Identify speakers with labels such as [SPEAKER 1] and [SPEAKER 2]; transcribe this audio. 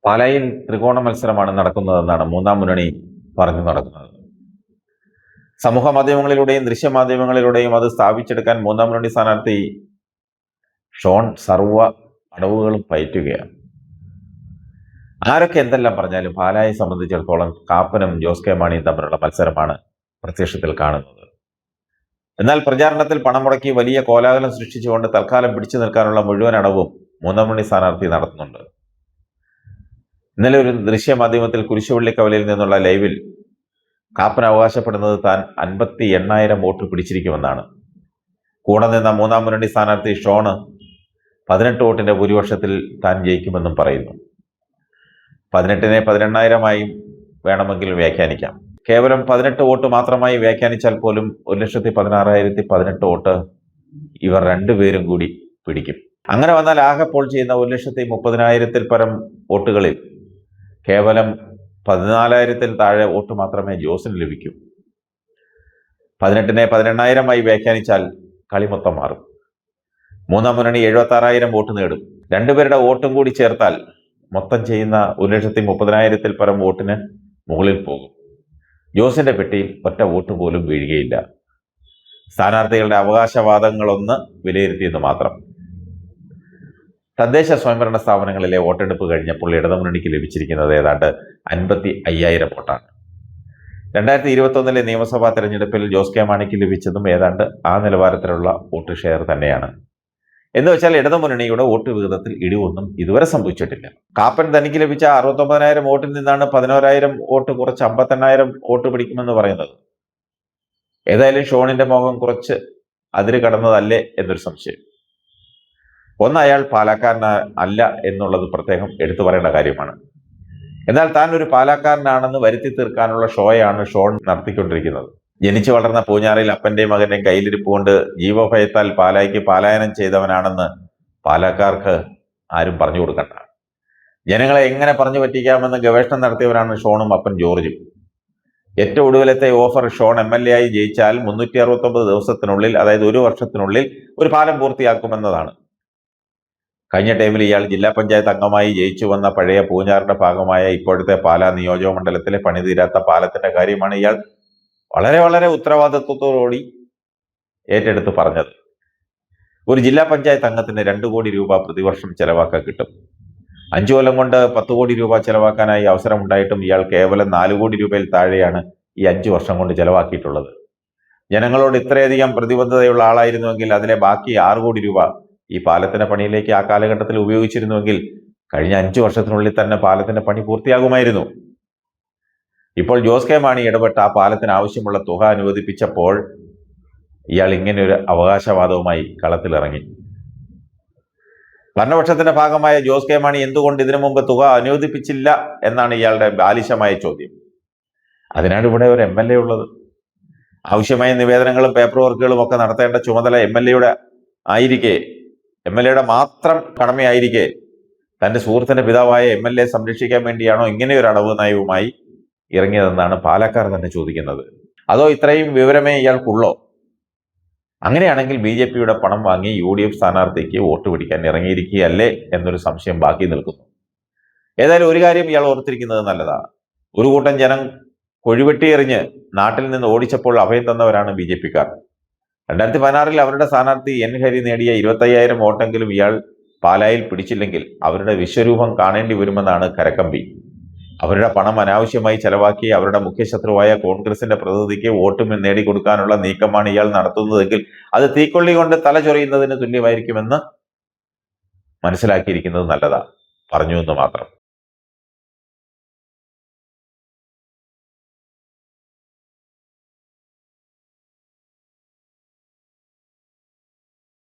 [SPEAKER 1] പാലായിൽ ത്രികോണ മത്സരമാണ് നടക്കുന്നതെന്നാണ് മൂന്നാം മുന്നണി പറഞ്ഞു നടക്കുന്നത്. സമൂഹ മാധ്യമങ്ങളിലൂടെയും ദൃശ്യമാധ്യമങ്ങളിലൂടെയും അത് സ്ഥാപിച്ചെടുക്കാൻ മൂന്നാം മുന്നണി സ്ഥാനാർത്ഥി ഷോൺ സർവ്വ അടവുകളും പയറ്റുകയാണ്. ആരൊക്കെ എന്തെല്ലാം പറഞ്ഞാലും പാലായെ സംബന്ധിച്ചിടത്തോളം കാപ്പനും ജോസ് കെ മാണിയും തമ്മിലുള്ള മത്സരമാണ് പ്രത്യക്ഷത്തിൽ കാണുന്നത്. എന്നാൽ പ്രചാരണത്തിൽ പണം മുടക്കി വലിയ കോലാഹലം സൃഷ്ടിച്ചുകൊണ്ട് തൽക്കാലം പിടിച്ചു നിൽക്കാനുള്ള മുഴുവൻ അടവും മൂന്നാം മുന്നണി സ്ഥാനാർത്ഥി നടത്തുന്നുണ്ട്. ഇന്നലെ ഒരു ദൃശ്യമാധ്യമത്തിൽ കുരിശുപള്ളിക്കവലയിൽ നിന്നുള്ള ലൈവിൽ കാപ്പൻ അവകാശപ്പെടുന്നത് താൻ 58,000 വോട്ട് പിടിച്ചിരിക്കുമെന്നാണ്. കൂടെ നിന്ന മൂന്നാം മുന്നണി സ്ഥാനാർത്ഥി ഷോണ് 18 വോട്ടിന്റെ ഭൂരിപക്ഷത്തിൽ താൻ ജയിക്കുമെന്നും പറയുന്നു. 18നെ 18,000 വേണമെങ്കിൽ വ്യാഖ്യാനിക്കാം. കേവലം 18 വോട്ട് മാത്രമായി വ്യാഖ്യാനിച്ചാൽ പോലും 1,16,018 വോട്ട് ഇവർ രണ്ടുപേരും കൂടി പിടിക്കും. അങ്ങനെ വന്നാൽ ആകെ പോൾ ചെയ്യുന്ന 1,30,000 പരം വോട്ടുകളിൽ കേവലം 14,000 താഴെ വോട്ട് മാത്രമേ ജോസിന് ലഭിക്കൂ. 18നെ 18,000 വ്യാഖ്യാനിച്ചാൽ കളി മൊത്തം മാറും. മൂന്നാം മുന്നണി 76,000 വോട്ട് നേടും. രണ്ടുപേരുടെ വോട്ടും കൂടി ചേർത്താൽ മൊത്തം ചെയ്യുന്ന 1,30,000 പരം വോട്ടിന് മുകളിൽ പോകും. ജോസിന്റെ പെട്ടിയിൽ ഒറ്റ വോട്ട് പോലും വീഴുകയില്ല. സ്ഥാനാർത്ഥികളുടെ അവകാശവാദങ്ങളൊന്ന് വിലയിരുത്തിയെന്ന് മാത്രം. തദ്ദേശ സ്വയംഭരണ സ്ഥാപനങ്ങളിലെ വോട്ടെടുപ്പ് കഴിഞ്ഞപ്പോൾ ഇടതുമുന്നണിക്ക് ലഭിച്ചിരിക്കുന്നത് ഏതാണ്ട് 55,000 വോട്ടാണ്. 2021 നിയമസഭാ തെരഞ്ഞെടുപ്പിൽ ജോസ് കെ മാണിക്ക് ലഭിച്ചതും ഏതാണ്ട് ആ നിലവാരത്തിലുള്ള വോട്ട് ഷെയർ തന്നെയാണ്. എന്ന് വെച്ചാൽ ഇടതുമുന്നണിയുടെ വോട്ട് വിഹിതത്തിൽ ഇടിവൊന്നും ഇതുവരെ സംഭവിച്ചിട്ടില്ല. കാപ്പൻ തനിക്ക് ലഭിച്ച 69,000 വോട്ടിൽ നിന്നാണ് 11,000 വോട്ട് കുറച്ച് 58,000 വോട്ട് പിടിക്കുമെന്ന് പറയുന്നത്. ഏതായാലും ഷോണിന്റെ മോഹം കുറച്ച് അതിര് കടന്നതല്ലേ എന്നൊരു സംശയം. ഒന്ന്, അയാൾ പാലക്കാരനല്ല എന്നുള്ളത് പ്രത്യേകം എടുത്തു പറയേണ്ട കാര്യമാണ്. എന്നാൽ താൻ ഒരു പാലക്കാരനാണെന്ന് വരുത്തി തീർക്കാനുള്ള ഷോയാണ് ഷോൺ നടത്തിക്കൊണ്ടിരിക്കുന്നത്. ജനിച്ചു വളർന്ന പൂഞ്ഞാറിൽ അപ്പന്റെയും മകന്റെയും കയ്യിലിരിപ്പ് കൊണ്ട് ജീവഭയത്താൽ പാലായ്ക്ക് പലായനം ചെയ്തവനാണെന്ന് പാലക്കാർക്ക് ആരും പറഞ്ഞു കൊടുക്കണ്ട. ജനങ്ങളെ എങ്ങനെ പറഞ്ഞു പറ്റിക്കാമെന്ന് ഗവേഷണം നടത്തിയവരാണ് ഷോണും അപ്പൻ ജോർജും. ഏറ്റവും ഒടുവിലത്തെ ഓഫർ ഷോൺ MLA ആയി ജയിച്ചാൽ 369 ദിവസത്തിനുള്ളിൽ, അതായത് 1 വർഷത്തിനുള്ളിൽ ഒരു പാലം പൂർത്തിയാക്കുമെന്നതാണ്. കഴിഞ്ഞ ടൈമിൽ ഇയാൾ ജില്ലാ പഞ്ചായത്ത് അംഗമായി ജയിച്ചു വന്ന പഴയ പൂഞ്ഞാറിന്റെ ഭാഗമായ ഇപ്പോഴത്തെ പാലാ നിയോജക മണ്ഡലത്തിലെ പണിതീരാത്ത പാലത്തിന്റെ കാര്യമാണ് ഇയാൾ വളരെ വളരെ ഉത്തരവാദിത്വത്തോടുകൂടി ഏറ്റെടുത്ത് പറഞ്ഞത്. ഒരു ജില്ലാ പഞ്ചായത്ത് അംഗത്തിന് 2 കോടി രൂപ പ്രതിവർഷം ചെലവാക്കാൻ കിട്ടും. 5 കൊല്ലം കൊണ്ട് 10 കോടി രൂപ ചെലവാക്കാനായി അവസരമുണ്ടായിട്ടും ഇയാൾ കേവലം 4 കോടി രൂപയിൽ താഴെയാണ് ഈ 5 വർഷം കൊണ്ട് ചെലവാക്കിയിട്ടുള്ളത്. ജനങ്ങളോട് ഇത്രയധികം പ്രതിബദ്ധതയുള്ള ആളായിരുന്നുവെങ്കിൽ അതിലെ ബാക്കി 6 കോടി രൂപ ഈ പാലത്തിന്റെ പണിയിലേക്ക് ആ കാലഘട്ടത്തിൽ ഉപയോഗിച്ചിരുന്നുവെങ്കിൽ കഴിഞ്ഞ 5 വർഷത്തിനുള്ളിൽ തന്നെ പാലത്തിന്റെ പണി പൂർത്തിയാകുമായിരുന്നു. ഇപ്പോൾ ജോസ് കെ മാണി ഇടപെട്ട് ആ പാലത്തിന് ആവശ്യമുള്ള തുക അനുവദിപ്പിച്ചപ്പോൾ ഇയാൾ ഇങ്ങനെ ഒരു അവകാശവാദവുമായി കളത്തിലിറങ്ങി. ഭരണപക്ഷത്തിന്റെ ഭാഗമായ ജോസ് കെ മാണി എന്തുകൊണ്ട് ഇതിനു മുമ്പ് തുക അനുവദിപ്പിച്ചില്ല എന്നാണ് ഇയാളുടെ ബാലിശമായ ചോദ്യം. അതിനാണ് ഇവിടെ ഒരു MLA ഉള്ളത്. ആവശ്യമായ നിവേദനങ്ങളും പേപ്പർ വർക്കുകളും ഒക്കെ നടത്തേണ്ട ചുമതല MLA ആയിരിക്കെ, MLA മാത്രം കടമയായിരിക്കെ, തന്റെ സുഹൃത്തിന്റെ പിതാവായ MLA സംരക്ഷിക്കാൻ വേണ്ടിയാണോ ഇങ്ങനെയൊരു അടവ് നയവുമായി ഇറങ്ങിയതെന്നാണ് പാലക്കാർ തന്നെ ചോദിക്കുന്നത്. അതോ ഇത്രയും വിവരമേ ഇയാൾക്കുള്ളോ? അങ്ങനെയാണെങ്കിൽ BJPയുടെ പണം വാങ്ങി UDF സ്ഥാനാർത്ഥിക്ക് വോട്ട് പിടിക്കാൻ ഇറങ്ങിയിരിക്കുകയല്ലേ എന്നൊരു സംശയം ബാക്കി നിൽക്കുന്നു. ഏതായാലും ഒരു കാര്യം ഇയാൾ ഓർത്തിരിക്കുന്നത് നല്ലതാണ്. ഒരു കൂട്ടം ജനം കൊഴിവെട്ടി എറിഞ്ഞ് നാട്ടിൽ നിന്ന് ഓടിച്ചപ്പോൾ അഭയം തന്നവരാണ് BJPക്കാർ. 2016 അവരുടെ സ്ഥാനാർത്ഥി N ഹരി നേടിയ 25,000 വോട്ടെങ്കിലും ഇയാൾ പാലായിൽ പിടിച്ചില്ലെങ്കിൽ അവരുടെ വിശ്വരൂപം കാണേണ്ടി വരുമെന്നാണ് കരക്കമ്പി. അവരുടെ പണം അനാവശ്യമായി ചെലവാക്കി അവരുടെ മുഖ്യശത്രുവായ കോൺഗ്രസിന്റെ പ്രതിനിധിക്ക് വോട്ട് നേടിക്കൊടുക്കാനുള്ള നീക്കമാണ് ഇയാൾ നടത്തുന്നതെങ്കിൽ അത് തീക്കൊള്ളി കൊണ്ട് തല ചൊറിയുന്നതിന് തുല്യമായിരിക്കുമെന്ന് മനസ്സിലാക്കിയിരിക്കുന്നത് നല്ലതാണ്. പറഞ്ഞു എന്ന് മാത്രം.